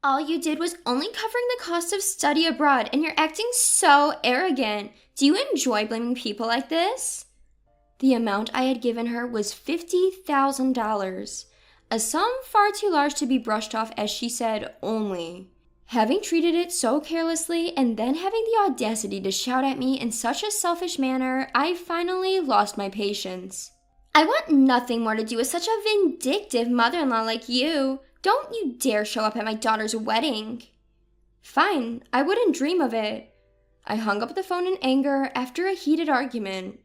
All you did was only covering the cost of study abroad, and you're acting so arrogant. Do you enjoy blaming people like this? The amount I had given her was $50,000, a sum far too large to be brushed off as she said only. Having treated it so carelessly and then having the audacity to shout at me in such a selfish manner, I finally lost my patience. I want nothing more to do with such a vindictive mother-in-law like you. Don't you dare show up at my daughter's wedding. Fine, I wouldn't dream of it. I hung up the phone in anger after a heated argument.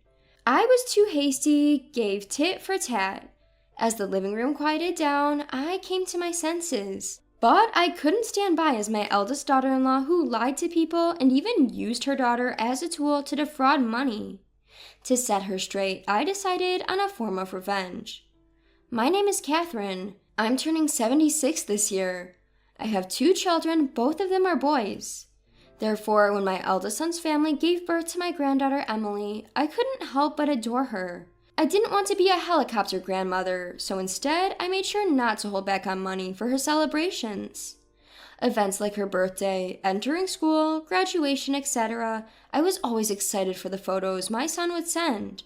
I was too hasty, gave tit for tat. As the living room quieted down, I came to my senses. But I couldn't stand by as my eldest daughter-in-law who lied to people and even used her daughter as a tool to defraud money. To set her straight, I decided on a form of revenge. My name is Catherine. I'm turning 76 this year. I have 2 children, both of them are boys. Therefore, when my eldest son's family gave birth to my granddaughter Emily, I couldn't help but adore her. I didn't want to be a helicopter grandmother, so instead I made sure not to hold back on money for her celebrations. Events like her birthday, entering school, graduation, etc., I was always excited for the photos my son would send.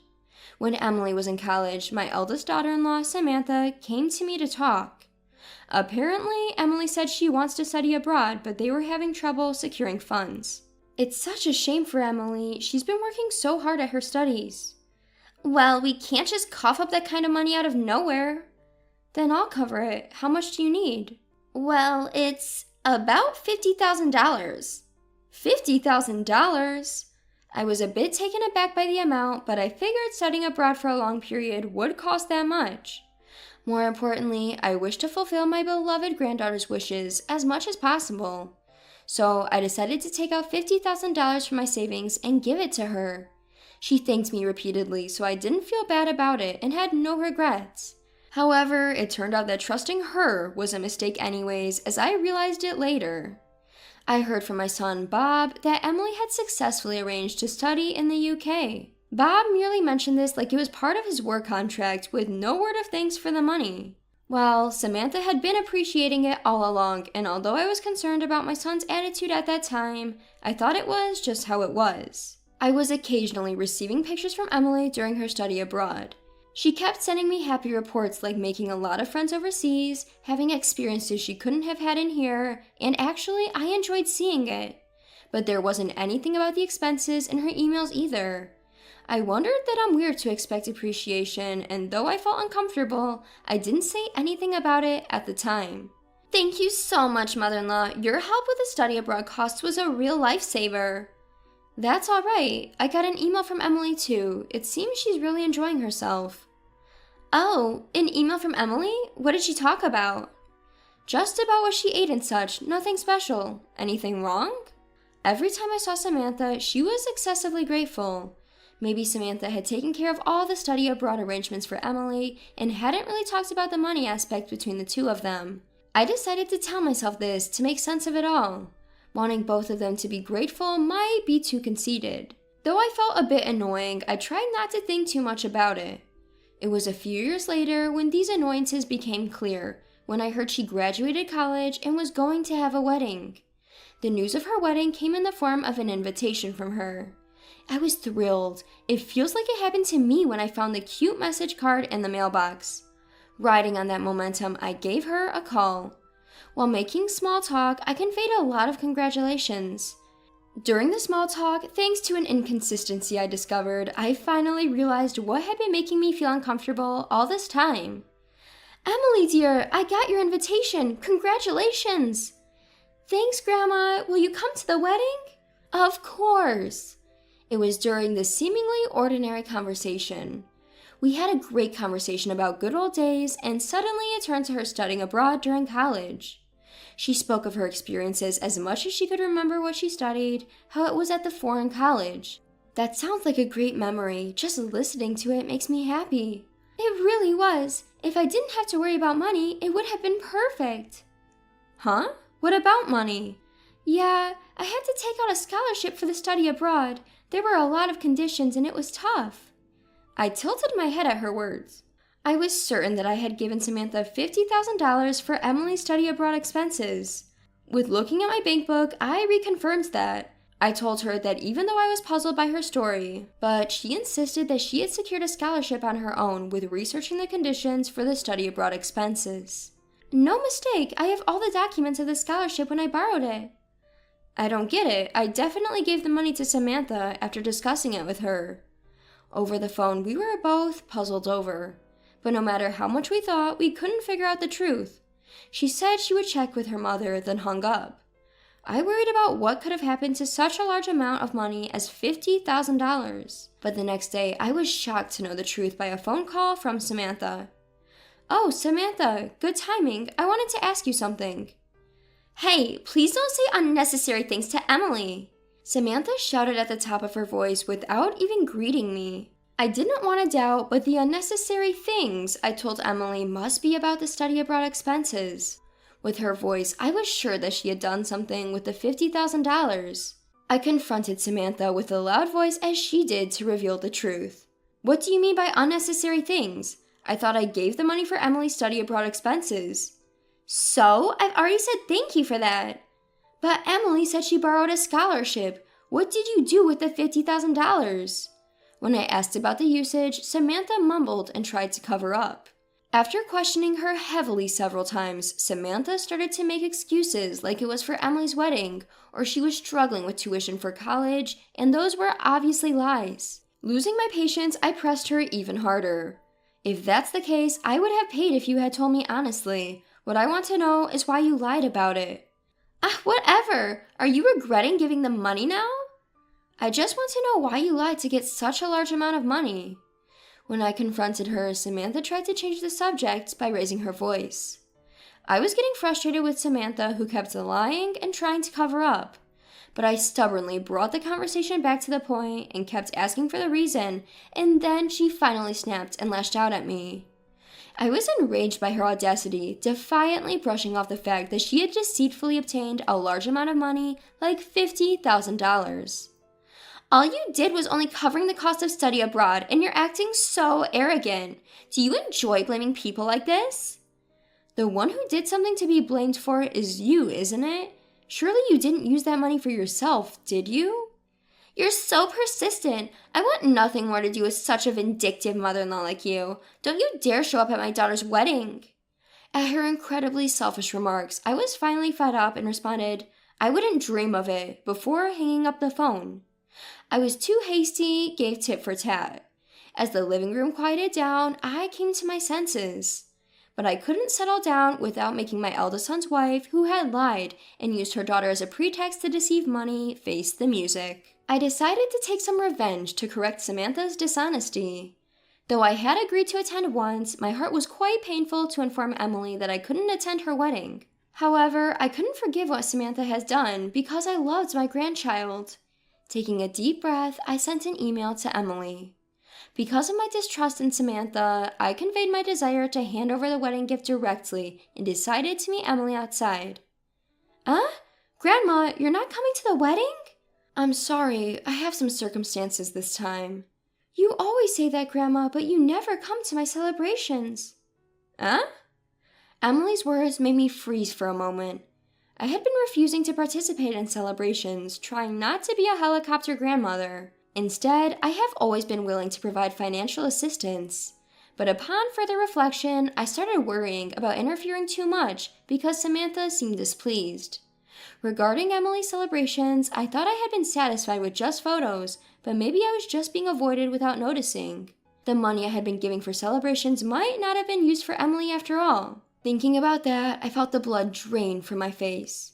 When Emily was in college, my eldest daughter-in-law, Samantha, came to me to talk. Apparently, Emily said she wants to study abroad, but they were having trouble securing funds. It's such a shame for Emily. She's been working so hard at her studies. Well, we can't just cough up that kind of money out of nowhere. Then I'll cover it. How much do you need? Well, it's about $50,000. $50,000? I was a bit taken aback by the amount, but I figured studying abroad for a long period would cost that much. More importantly, I wished to fulfill my beloved granddaughter's wishes as much as possible. So I decided to take out $50,000 from my savings and give it to her. She thanked me repeatedly, so I didn't feel bad about it and had no regrets. However, it turned out that trusting her was a mistake anyways, as I realized it later. I heard from my son, Bob, that Emily had successfully arranged to study in the UK. Bob merely mentioned this like it was part of his work contract with no word of thanks for the money. Well, Samantha had been appreciating it all along, and although I was concerned about my son's attitude at that time, I thought it was just how it was. I was occasionally receiving pictures from Emily during her study abroad. She kept sending me happy reports like making a lot of friends overseas, having experiences she couldn't have had in here, and actually I enjoyed seeing it. But there wasn't anything about the expenses in her emails either. I wondered that I'm weird to expect appreciation, and though I felt uncomfortable, I didn't say anything about it at the time. Thank you so much, mother-in-law. Your help with the study abroad costs was a real lifesaver. That's all right. I got an email from Emily too. It seems she's really enjoying herself. Oh, an email from Emily? What did she talk about? Just about what she ate and such, nothing special. Anything wrong? Every time I saw Samantha, she was excessively grateful. Maybe Samantha had taken care of all the study abroad arrangements for Emily and hadn't really talked about the money aspect between the two of them. I decided to tell myself this to make sense of it all. Wanting both of them to be grateful might be too conceited. Though I felt a bit annoying, I tried not to think too much about it. It was a few years later when these annoyances became clear, when I heard she graduated college and was going to have a wedding. The news of her wedding came in the form of an invitation from her. I was thrilled. It feels like it happened to me when I found the cute message card in the mailbox. Riding on that momentum, I gave her a call. While making small talk, I conveyed a lot of congratulations. During the small talk, thanks to an inconsistency I discovered, I finally realized what had been making me feel uncomfortable all this time. Emily dear, I got your invitation. Congratulations! Thanks, Grandma. Will you come to the wedding? Of course. It was during this seemingly ordinary conversation. We had a great conversation about good old days, and suddenly it turned to her studying abroad during college. She spoke of her experiences as much as she could remember what she studied, how it was at the foreign college. That sounds like a great memory. Just listening to it makes me happy. It really was. If I didn't have to worry about money, it would have been perfect. Huh? What about money? Yeah, I had to take out a scholarship for the study abroad. There were a lot of conditions and it was tough. I tilted my head at her words. I was certain that I had given Samantha $50,000 for Emily's study abroad expenses. With looking at my bank book, I reconfirmed that. I told her that even though I was puzzled by her story, but she insisted that she had secured a scholarship on her own with researching the conditions for the study abroad expenses. No mistake, I have all the documents of the scholarship when I borrowed it. I don't get it. I definitely gave the money to Samantha after discussing it with her. Over the phone, we were both puzzled over. But no matter how much we thought, we couldn't figure out the truth. She said she would check with her mother, then hung up. I worried about what could have happened to such a large amount of money as $50,000. But the next day, I was shocked to know the truth by a phone call from Samantha. Oh, Samantha, good timing. I wanted to ask you something. Hey, please don't say unnecessary things to Emily. Samantha shouted at the top of her voice without even greeting me. I didn't want to doubt, but the unnecessary things I told Emily must be about the study abroad expenses. With her voice, I was sure that she had done something with the $50,000. I confronted Samantha with a loud voice as she did to reveal the truth. What do you mean by unnecessary things? I thought I gave the money for Emily's study abroad expenses. So? I've already said thank you for that. But Emily said she borrowed a scholarship. What did you do with the $50,000? When I asked about the usage, Samantha mumbled and tried to cover up. After questioning her heavily several times, Samantha started to make excuses like it was for Emily's wedding, or she was struggling with tuition for college, and those were obviously lies. Losing my patience, I pressed her even harder. If that's the case, I would have paid if you had told me honestly. What I want to know is why you lied about it. Whatever. Are you regretting giving them money now? I just want to know why you lied to get such a large amount of money. When I confronted her, Samantha tried to change the subject by raising her voice. I was getting frustrated with Samantha, who kept lying and trying to cover up. But I stubbornly brought the conversation back to the point and kept asking for the reason, and then she finally snapped and lashed out at me. I was enraged by her audacity, defiantly brushing off the fact that she had deceitfully obtained a large amount of money, like $50,000. All you did was only covering the cost of study abroad, and you're acting so arrogant. Do you enjoy blaming people like this? The one who did something to be blamed for is you, isn't it? Surely you didn't use that money for yourself, did you? You're so persistent. I want nothing more to do with such a vindictive mother-in-law like you. Don't you dare show up at my daughter's wedding. At her incredibly selfish remarks, I was finally fed up and responded, I wouldn't dream of it, before hanging up the phone. I was too hasty, gave tit for tat. As the living room quieted down, I came to my senses. But I couldn't settle down without making my eldest son's wife, who had lied and used her daughter as a pretext to deceive money, face the music. I decided to take some revenge to correct Samantha's dishonesty. Though I had agreed to attend once, my heart was quite painful to inform Emily that I couldn't attend her wedding. However, I couldn't forgive what Samantha has done because I loved my grandchild. Taking a deep breath, I sent an email to Emily. Because of my distrust in Samantha, I conveyed my desire to hand over the wedding gift directly and decided to meet Emily outside. Grandma, you're not coming to the wedding? I'm sorry, I have some circumstances this time. You always say that, Grandma, but you never come to my celebrations. Emily's words made me freeze for a moment. I had been refusing to participate in celebrations, trying not to be a helicopter grandmother. Instead, I have always been willing to provide financial assistance. But upon further reflection, I started worrying about interfering too much because Samantha seemed displeased. Regarding Emily's celebrations, I thought I had been satisfied with just photos, but maybe I was just being avoided without noticing. The money I had been giving for celebrations might not have been used for Emily after all. Thinking about that, I felt the blood drain from my face.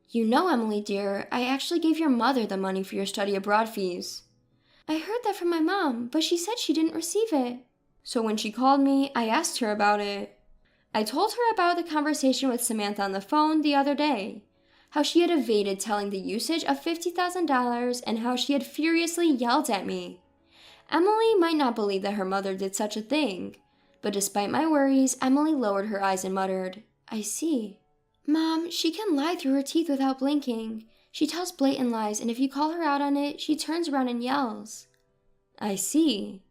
You know, Emily dear, I actually gave your mother the money for your study abroad fees. I heard that from my mom, but she said she didn't receive it. So when she called me, I asked her about it. I told her about the conversation with Samantha on the phone the other day, how she had evaded telling the usage of $50,000 and how she had furiously yelled at me. Emily might not believe that her mother did such a thing, but despite my worries, Emily lowered her eyes and muttered, I see. Mom, she can lie through her teeth without blinking. She tells blatant lies, and if you call her out on it, she turns around and yells. I see.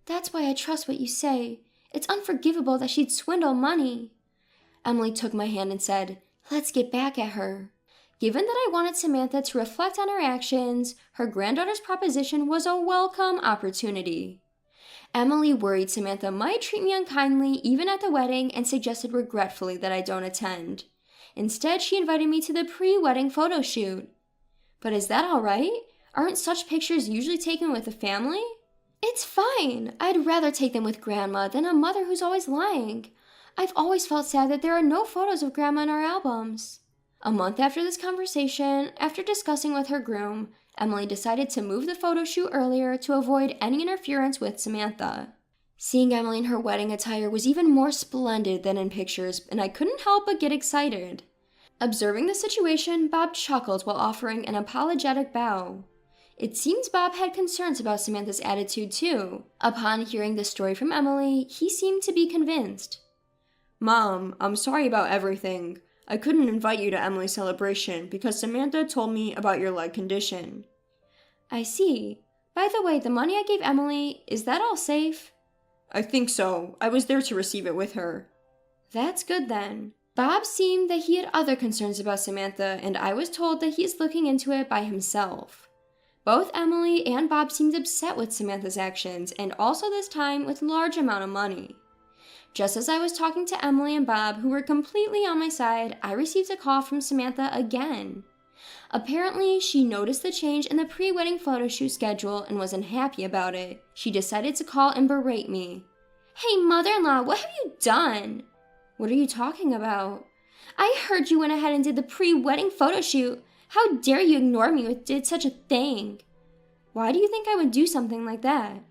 That's why I trust what you say. It's unforgivable that she'd swindle money. Emily took my hand and said, Let's get back at her. Given that I wanted Samantha to reflect on her actions, her granddaughter's proposition was a welcome opportunity. Emily worried Samantha might treat me unkindly even at the wedding and suggested regretfully that I don't attend. Instead, she invited me to the pre-wedding photo shoot. But is that all right? Aren't such pictures usually taken with the family? It's fine. I'd rather take them with Grandma than a mother who's always lying. I've always felt sad that there are no photos of Grandma in our albums. A month after this conversation, after discussing with her groom, Emily decided to move the photo shoot earlier to avoid any interference with Samantha. Seeing Emily in her wedding attire was even more splendid than in pictures, and I couldn't help but get excited. Observing the situation, Bob chuckled while offering an apologetic bow. It seems Bob had concerns about Samantha's attitude too. Upon hearing the story from Emily, he seemed to be convinced. Mom, I'm sorry about everything. I couldn't invite you to Emily's celebration because Samantha told me about your leg condition. I see. By the way, the money I gave Emily, is that all safe? I think so. I was there to receive it with her. That's good then. Bob seemed that he had other concerns about Samantha, and I was told that he is looking into it by himself. Both Emily and Bob seemed upset with Samantha's actions, and also this time with a large amount of money. Just as I was talking to Emily and Bob, who were completely on my side, I received a call from Samantha again. Apparently, she noticed the change in the pre-wedding photo shoot schedule and was unhappy about it. She decided to call and berate me. Hey, mother-in-law, what have you done? What are you talking about? I heard you went ahead and did the pre-wedding photo shoot. How dare you ignore me when did such a thing? Why do you think I would do something like that?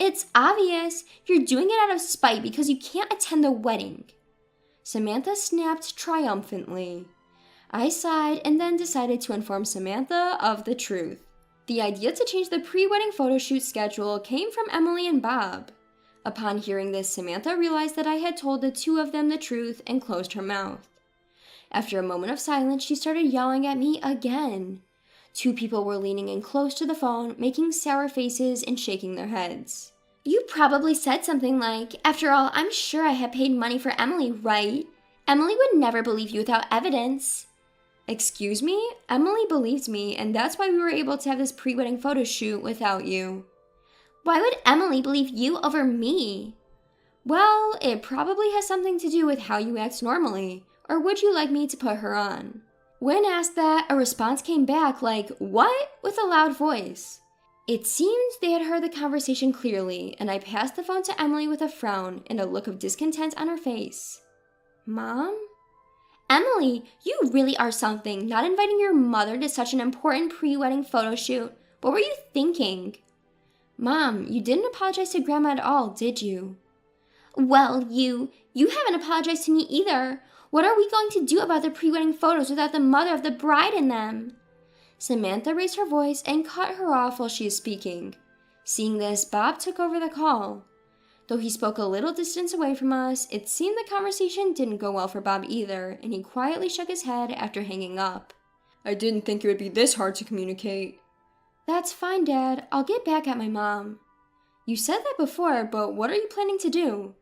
It's obvious. You're doing it out of spite because you can't attend the wedding. Samantha snapped triumphantly. I sighed and then decided to inform Samantha of the truth. The idea to change the pre-wedding photo shoot schedule came from Emily and Bob. Upon hearing this, Samantha realized that I had told the two of them the truth and closed her mouth. After a moment of silence, she started yelling at me again. Two people were leaning in close to the phone, making sour faces and shaking their heads. You probably said something like, "After all, I'm sure I had paid money for Emily, right? Emily would never believe you without evidence." Excuse me? Emily believes me, and that's why we were able to have this pre-wedding photo shoot without you. Why would Emily believe you over me? Well, it probably has something to do with how you act normally. Or would you like me to put her on? When asked that, a response came back like, "What?" with a loud voice. It seemed they had heard the conversation clearly, and I passed the phone to Emily with a frown and a look of discontent on her face. Mom? Emily, you really are something, not inviting your mother to such an important pre-wedding photo shoot. What were you thinking? Mom, you didn't apologize to Grandma at all, did you? Well, you haven't apologized to me either. What are we going to do about the pre-wedding photos without the mother of the bride in them? Samantha raised her voice and cut her off while she was speaking. Seeing this, Bob took over the call. Though he spoke a little distance away from us, it seemed the conversation didn't go well for Bob either, and he quietly shook his head after hanging up. I didn't think it would be this hard to communicate. That's fine, Dad. I'll get back at my mom. You said that before, but what are you planning to do?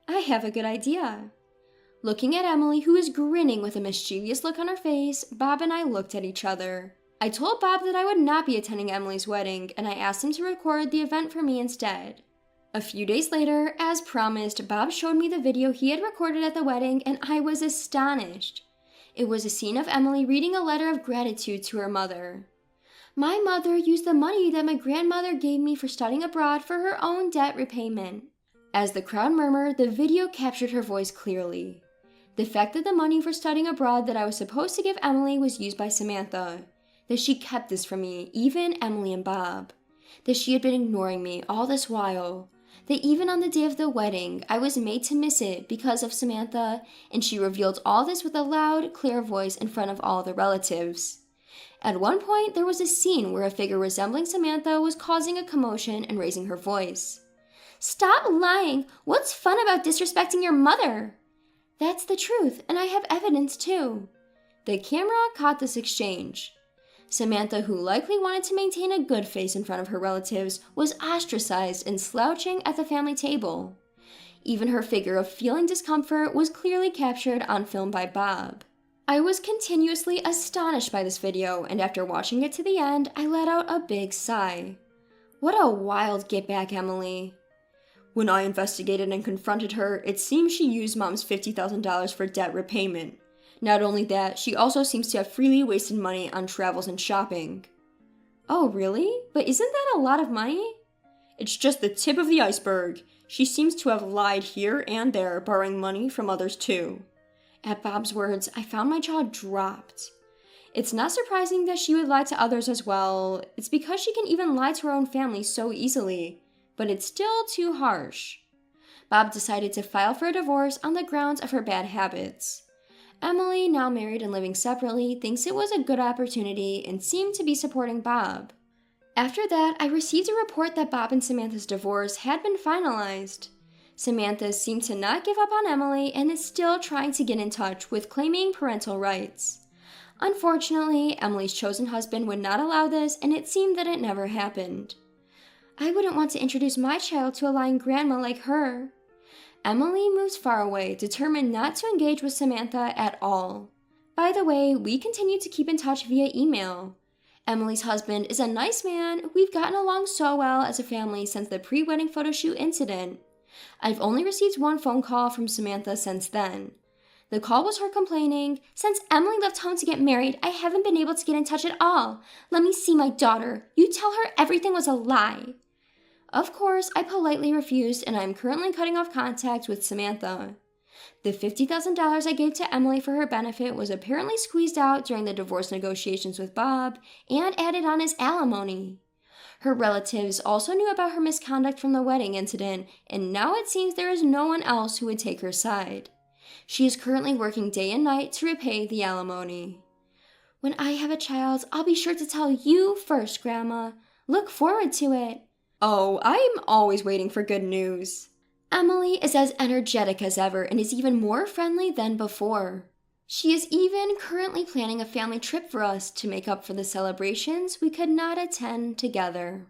I have a good idea. Looking at Emily, who was grinning with a mischievous look on her face, Bob and I looked at each other. I told Bob that I would not be attending Emily's wedding, and I asked him to record the event for me instead. A few days later, as promised, Bob showed me the video he had recorded at the wedding, and I was astonished. It was a scene of Emily reading a letter of gratitude to her mother. My mother used the money that my grandmother gave me for studying abroad for her own debt repayment. As the crowd murmured, the video captured her voice clearly. The fact that the money for studying abroad that I was supposed to give Emily was used by Samantha. That she kept this from me, even Emily and Bob. That she had been ignoring me all this while. That even on the day of the wedding, I was made to miss it because of Samantha, and she revealed all this with a loud, clear voice in front of all the relatives. At one point, there was a scene where a figure resembling Samantha was causing a commotion and raising her voice. Stop lying! What's fun about disrespecting your mother? That's the truth, and I have evidence too. The camera caught this exchange. Samantha, who likely wanted to maintain a good face in front of her relatives, was ostracized and slouching at the family table. Even her figure of feeling discomfort was clearly captured on film by Bob. I was continuously astonished by this video, and after watching it to the end, I let out a big sigh. What a wild get back, Emily. When I investigated and confronted her, it seems she used Mom's $50,000 for debt repayment. Not only that, she also seems to have freely wasted money on travels and shopping. Oh, really? But isn't that a lot of money? It's just the tip of the iceberg. She seems to have lied here and there, borrowing money from others too. At Bob's words, I found my jaw dropped. It's not surprising that she would lie to others as well. It's because she can even lie to her own family so easily. But it's still too harsh. Bob decided to file for a divorce on the grounds of her bad habits. Emily, now married and living separately, thinks it was a good opportunity and seemed to be supporting Bob. After that, I received a report that Bob and Samantha's divorce had been finalized. Samantha seemed to not give up on Emily and is still trying to get in touch with claiming parental rights. Unfortunately, Emily's chosen husband would not allow this, and it seemed that it never happened. I wouldn't want to introduce my child to a lying grandma like her. Emily moves far away, determined not to engage with Samantha at all. By the way, we continue to keep in touch via email. Emily's husband is a nice man. We've gotten along so well as a family since the pre-wedding photo shoot incident. I've only received one phone call from Samantha since then. The call was her complaining, "Since Emily left home to get married, I haven't been able to get in touch at all. Let me see my daughter. You tell her everything was a lie." Of course, I politely refused, and I am currently cutting off contact with Samantha. The $50,000 I gave to Emily for her benefit was apparently squeezed out during the divorce negotiations with Bob and added on as alimony. Her relatives also knew about her misconduct from the wedding incident, and now it seems there is no one else who would take her side. She is currently working day and night to repay the alimony. When I have a child, I'll be sure to tell you first, Grandma. Look forward to it. Oh, I'm always waiting for good news. Emily is as energetic as ever and is even more friendly than before. She is even currently planning a family trip for us to make up for the celebrations we could not attend together.